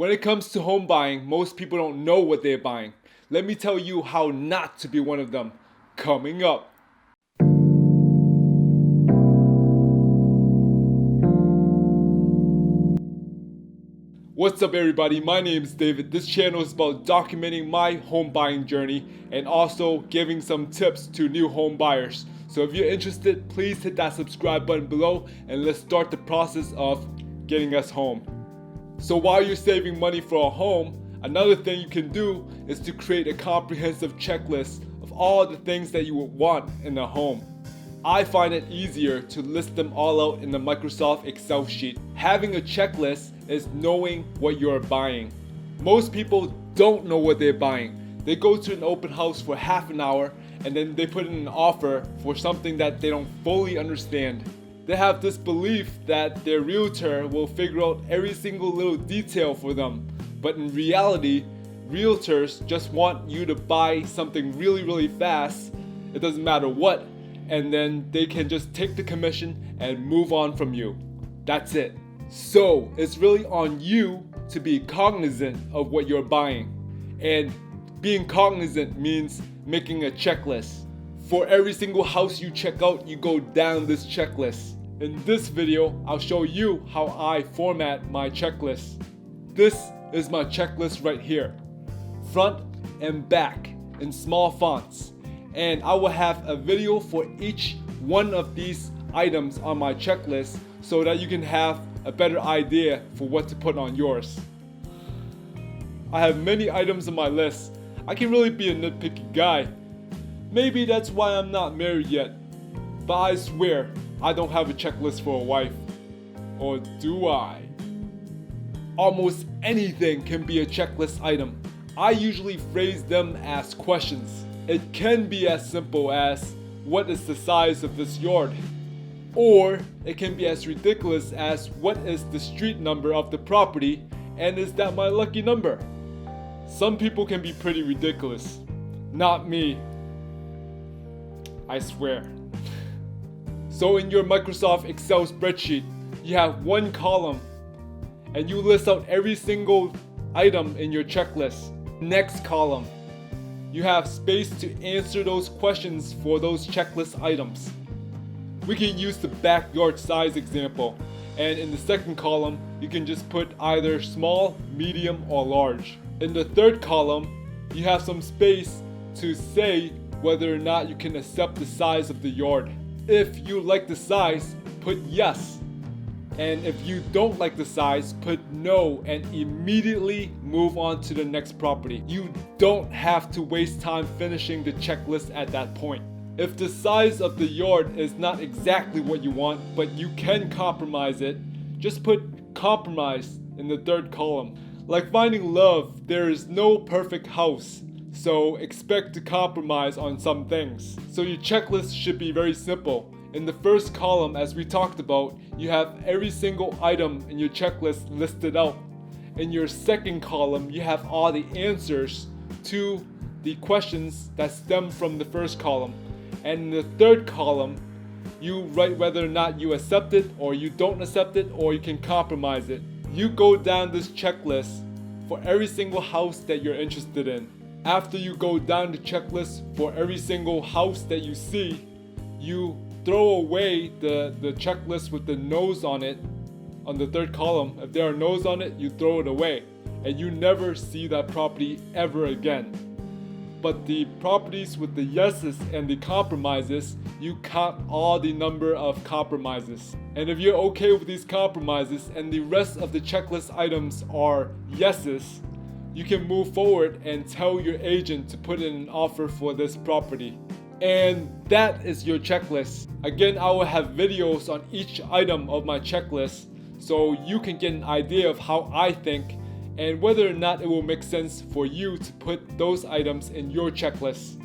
When it comes to home buying, most people don't know what they're buying. Let me tell you how not to be one of them. Coming up. What's up everybody, my name is David. This channel is about documenting my home buying journey and also giving some tips to new home buyers. So if you're interested, please hit that subscribe button below and let's start the process of getting us home. So while you're saving money for a home, another thing you can do is to create a comprehensive checklist of all the things that you would want in a home. I find it easier to list them all out in the Microsoft Excel sheet. Having a checklist is knowing what you're buying. Most people don't know what they're buying. They go to an open house for half an hour and then they put in an offer for something that they don't fully understand. They have this belief that their realtor will figure out every single little detail for them. But in reality, realtors just want you to buy something really fast. It doesn't matter what. And then they can just take the commission and move on from you. That's it. So it's really on you to be cognizant of what you're buying. And being cognizant means making a checklist. For every single house you check out, you go down this checklist. In this video, I'll show you how I format my checklist. This is my checklist right here. Front and back in small fonts. And I will have a video for each one of these items on my checklist so that you can have a better idea for what to put on yours. I have many items on my list. I can really be a nitpicky guy. Maybe that's why I'm not married yet. But I swear, I don't have a checklist for a wife. Or do I? Almost anything can be a checklist item. I usually phrase them as questions. It can be as simple as, what is the size of this yard? Or it can be as ridiculous as, what is the street number of the property and is that my lucky number? Some people can be pretty ridiculous. Not me. I swear. So in your Microsoft Excel spreadsheet, you have one column and you list out every single item in your checklist. Next column, you have space to answer those questions for those checklist items. We can use the backyard size example, and in the second column, you can just put either small, medium, or large. In the third column, you have some space to say whether or not you can accept the size of the yard. If you like the size, put yes. And if you don't like the size, put no and immediately move on to the next property. You don't have to waste time finishing the checklist at that point. If the size of the yard is not exactly what you want, but you can compromise it, just put compromise in the third column. Like finding love, there is no perfect house. So expect to compromise on some things. So your checklist should be very simple. In the first column, as we talked about, you have every single item in your checklist listed out. In your second column, you have all the answers to the questions that stem from the first column. And in the third column, you write whether or not you accept it or you don't accept it or you can compromise it. You go down this checklist for every single house that you're interested in. After you go down the checklist for every single house that you see, you throw away the checklist with the no's on it on the third column. If there are no's on it, you throw it away and you never see that property ever again. But the properties with the yeses and the compromises, you count all the number of compromises. And if you're okay with these compromises and the rest of the checklist items are yeses, you can move forward and tell your agent to put in an offer for this property. And that is your checklist. Again, I will have videos on each item of my checklist so you can get an idea of how I think and whether or not it will make sense for you to put those items in your checklist.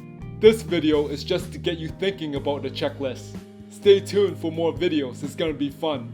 This video is just to get you thinking about the checklist. Stay tuned for more videos, it's gonna be fun.